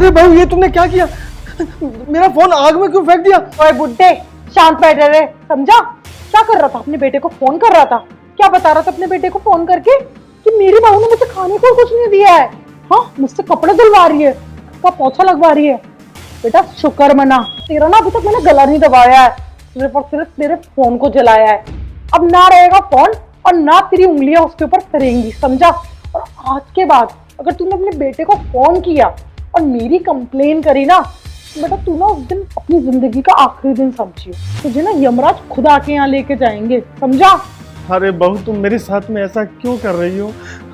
अरे बहू ये तुमने क्या किया? मेरा फोन आग में क्यों फेंक दिया? ओए बुड्ढे, शांत बैठ रहे, समझा? क्या कर रहा था? अपने बेटे को फोन कर रहा था। क्या बता रहा था अपने बेटे को फोन करके कि मेरी बहू ने मुझे खाने को कुछ नहीं दिया है। हाँ, मुझसे कपड़े धुलवा रही है, उसका पोछा लगवा रही है। बेटा शुक्र मना, तेरा ना अभी तक मैंने गला नहीं दबाया है, सिर्फ और सिर्फ तेरे फोन को जलाया है। अब ना रहेगा फोन और ना तेरी उंगलियां उसके ऊपर करेंगी, समझा? और आज के बाद अगर तूने अपने बेटे को फोन किया और मेरी कंप्लेन करी ना, बेटा तू ना उस दिन अपनी जिंदगी का आखिरी दिन समझियो। तुझे ना यमराज खुद आके यहाँ लेके जाएंगे, समझा? अरे बहू तुम मेरे साथ में ऐसा क्यों कर रही हो?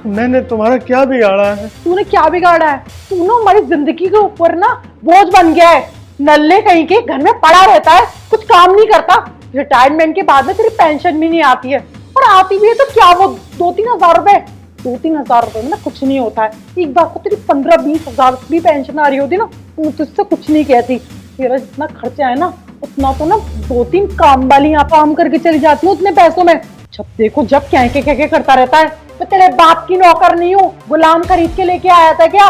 मैंने तुम्हारा क्या बिगाड़ा है? तूने क्या बिगाड़ा है? तू ना हमारी जिंदगी के ऊपर ना बोझ बन गया है। नल्ले कहीं के घर में पड़ा रहता है, कुछ काम नहीं करता। रिटायरमेंट के बाद में तेरी पेंशन भी नहीं आती है, और आती भी है तो क्या वो 2-3 हजार रुपए? 2-3 हजार रुपए में ना कुछ नहीं होता है। एक बार को तेरी 15-20 हजार की पेंशन आ रही होती ना, तू तुझसे कुछ नहीं कहती। तेरा जितना खर्चा है ना, उतना तो ना 2-3 काम वाली यहाँ काम करके चली जाती हूँ उतने पैसों में। जब देखो जब क्या करता रहता है। मैं तेरे बाप की नौकर नहीं हूँ, गुलाम खरीद के लेके आया था क्या?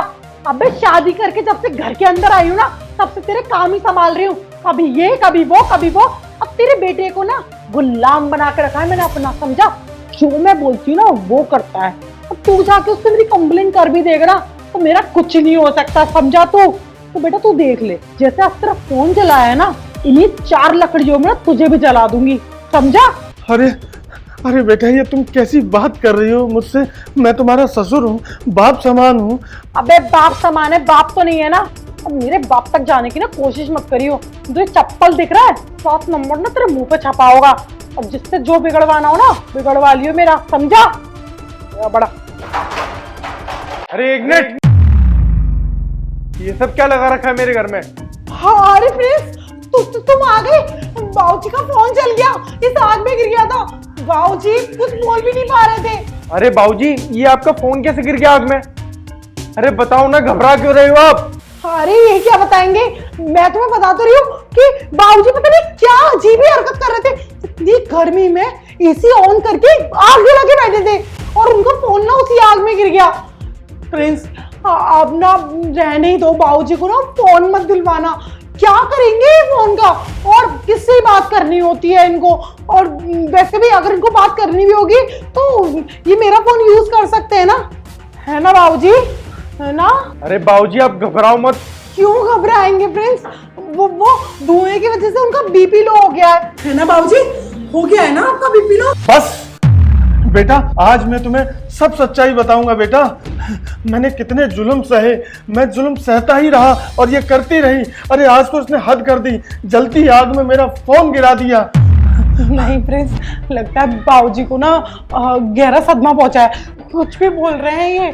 अबे शादी करके जब से घर के अंदर आई हूँ ना, तब से तेरे काम ही संभाल रही हूँ। कभी ये कभी वो कभी वो। अब तेरे बेटे को ना गुलाम बना के रखा है मैंने अपना, समझा? जो मैं बोलती हूँ ना वो करता है। अब तू जाके उससे मेरी कंप्लेन कर भी देगा ना, तो मेरा कुछ नहीं हो सकता, समझा? तो बेटा तू देख ले, जैसे आज तेरा फोन जलाया है ना, इन्हीं 4 लकड़ियों में ना तुझे भी जला दूंगी, समझा? अरे अरे बेटा ये तुम कैसी बात कर रही हो मुझसे? मैं तुम्हारा ससुर हूँ, बाप समान हूँ। अबे बाप समान है, बाप तो नहीं है ना। अब मेरे बाप तक जाने की ना कोशिश मत करियो। जो चप्पल दिख रहा है 7 नंबर ना तेरे मुंह पे छपा होगा। अब जिससे जो बिगड़वाना हो ना बिगड़वा लियो मेरा, समझा? बड़ा अरे एक मिनट, ये सब क्या लगा रखा है मेरे घर में? हाँ अरे प्रिंस, तुम आ गए। बाबूजी का फोन जल गया, इस आग में गिर गया था। बाबूजी कुछ बोल भी नहीं पा रहे थे। अरे बाबूजी, ये आपका फोन कैसे गिर गया आग में? अरे बताओ ना, घबरा क्यों रहे हो आप? अरे ये क्या बताएंगे, मैं तुम्हें बता तो रही हूँ कि बाबूजी पता नहीं क्या अजीब ही हरकत कर रहे थे। इतनी गर्मी में एसी ऑन करके आग जला के बैठे थे, और उनका फोन ना उसी आग में गिर गया। प्रिंस अब ना रहने ही दो, बाबूजी को ना फोन मत दिलवाना। क्या करेंगे फोन का, और किससे बात करनी होती है इनको? और वैसे भी अगर इनको बात करनी भी होगी तो ये मेरा फोन यूज कर सकते हैं ना, है ना बाबूजी? है ना? अरे बाबूजी आप घबराओ मत। क्यों घबराएंगे प्रिंस? वो धुएं की वजह से उनका बीपी लो हो गया है ना बाबूजी? हो गया है ना आपका बीपी लो? बस बेटा, आज मैं तुम्हें सब सच्चाई बताऊंगा बेटा। मैंने कितने जुल्म सहे, मैं जुल्म सहता ही रहा और ये करती रही। अरे आज तो उसने हद कर दी, जलती आग में मेरा फोन गिरा दिया। नहीं प्रिंस, लगता है बाबूजी को ना गहरा सदमा पहुंचा है। कुछ भी बोल रहे हैं ये।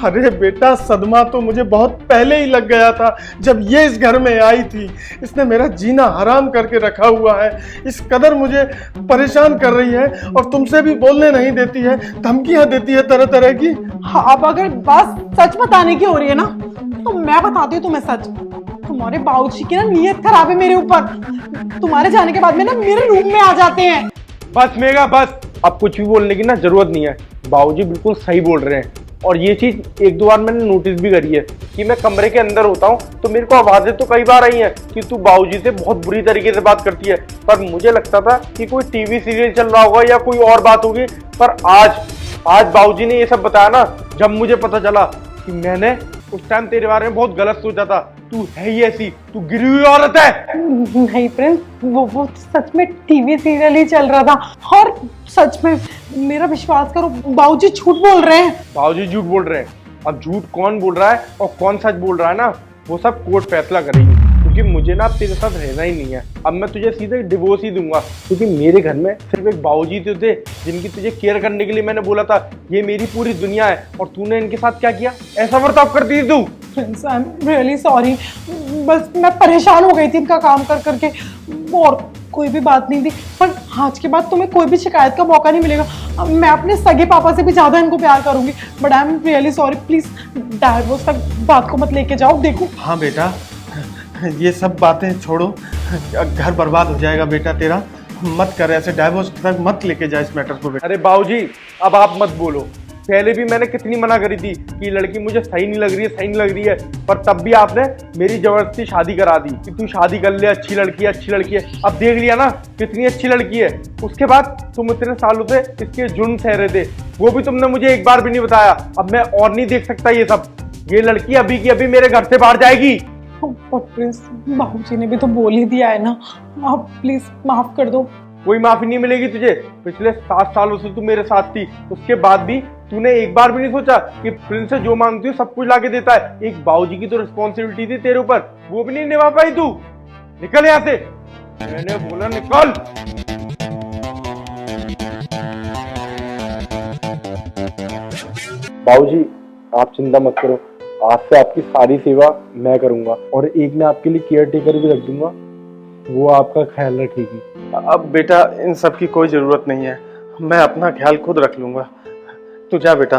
अरे बेटा सदमा तो मुझे बहुत पहले ही लग गया था, जब ये इस घर में आई थी। इसने मेरा जीना हराम करके रखा हुआ है, इस कदर मुझे परेशान कर रही है, और तुमसे भी बोलने नहीं देती है, धमकियां देती है तरह तरह की। हाँ, अब अगर बात सच बताने की हो रही है ना, तो मैं बताती हूँ तुम्हें सच। तुम्हारे बाबूजी की ना नीयत खराब है मेरे ऊपर। तुम्हारे जाने के बाद में ना मेरे रूम में आ जाते हैं। बस मेगा बस, अब कुछ भी बोलने की ना जरूरत नहीं है। बाबूजी बिल्कुल सही बोल रहे हैं, और ये चीज 1-2 बार मैंने नोटिस भी करी है कि मैं कमरे के अंदर होता हूँ तो मेरे को आवाजें तो कई बार आई हैं कि तू बाबूजी से बहुत बुरी तरीके से बात करती है। पर मुझे लगता था कि कोई टीवी सीरियल चल रहा होगा या कोई और बात होगी। पर आज बाबूजी ने ये सब बताया ना, जब मुझे पता चला कि मैंने उस टाइम तेरे बारे में बहुत गलत सोचा था। तू है ही ऐसी, तू गिरी हुई औरत है। नहीं प्रिंस, वो सच में टीवी सीरियल ही चल रहा था, और सच में मेरा विश्वास करो बाबूजी झूठ बोल रहे हैं। बाबूजी झूठ बोल रहे हैं। अब झूठ कौन बोल रहा है और कौन सच बोल रहा है ना, वो सब कोर्ट फैसला करेगी। क्योंकि मुझे ना अब तेरे साथ रहना ही नहीं है। अब मैं तुझे सीधे डिवोर्स ही दूंगा, क्योंकि मेरे घर में सिर्फ एक बाबूजी तो थे जिनकी तुझे केयर करने के लिए मैंने बोला था ये मेरी पूरी दुनिया है, और तूने इनके साथ क्या किया? ऐसा बर्ताव करती थी तू। Prince I am really sorry, बस मैं परेशान हो गई थी इनका काम कर करके, और कोई भी बात नहीं थी। पर आज के बाद तुम्हें कोई भी शिकायत का मौका नहीं मिलेगा। मैं अपने सगे पापा से भी ज्यादा इनको प्यार करूंगी। But I am really sorry, please divorce तक बात को मत लेके जाओ। देखो हाँ बेटा, ये सब बातें छोड़ो, घर बर्बाद हो जाएगा बेटा तेरा। मत कर ऐसे, डाइवोर्स तक मत लेके जा इस मैटर को बेटा। अरे बाबूजी अब आप मत बोलो, पहले भी मैंने कितनी मना करी थी कि लड़की मुझे सही नहीं लग रही है, सही नहीं लग रही है, पर तब भी आपने मेरी जबरदस्ती शादी करा दी कि तू शादी कर ले, अच्छी लड़की है, अच्छी लड़की है। अब देख लिया ना कितनी अच्छी लड़की है। उसके बाद तुम इतने सालों से इसके जुर्म सह रहे थे, वो भी तुमने मुझे एक बार भी नहीं बताया। अब मैं और नहीं देख सकता ये सब। ये लड़की अभी की अभी मेरे घर से बाहर जाएगी। और प्रिंस, बाबूजी ने भी तो बोल ही दिया है ना, आप प्लीज माफ कर दो। कोई माफी नहीं मिलेगी तुझे। पिछले 7 सालों से तू मेरे साथ थी, उसके बाद भी तूने एक बार भी नहीं सोचा कि प्रिंस से जो मांगती हूँ सब कुछ लाके देता है। एक बाबूजी की तो रिस्पॉन्सिबिलिटी थी तेरे ऊपर, वो भी नहीं निभा पाई तू। निकल यहाँ से, मैंने बोला निकल। बाबूजी आप चिंता मत करो, आज से आपकी सारी सेवा मैं करूंगा और एक मैं आपके लिए केयर टेकर भी रख दूंगा, वो आपका ख्याल रखेगी। अब बेटा इन सब की कोई ज़रूरत नहीं है, मैं अपना ख्याल खुद रख लूँगा। तू जा बेटा।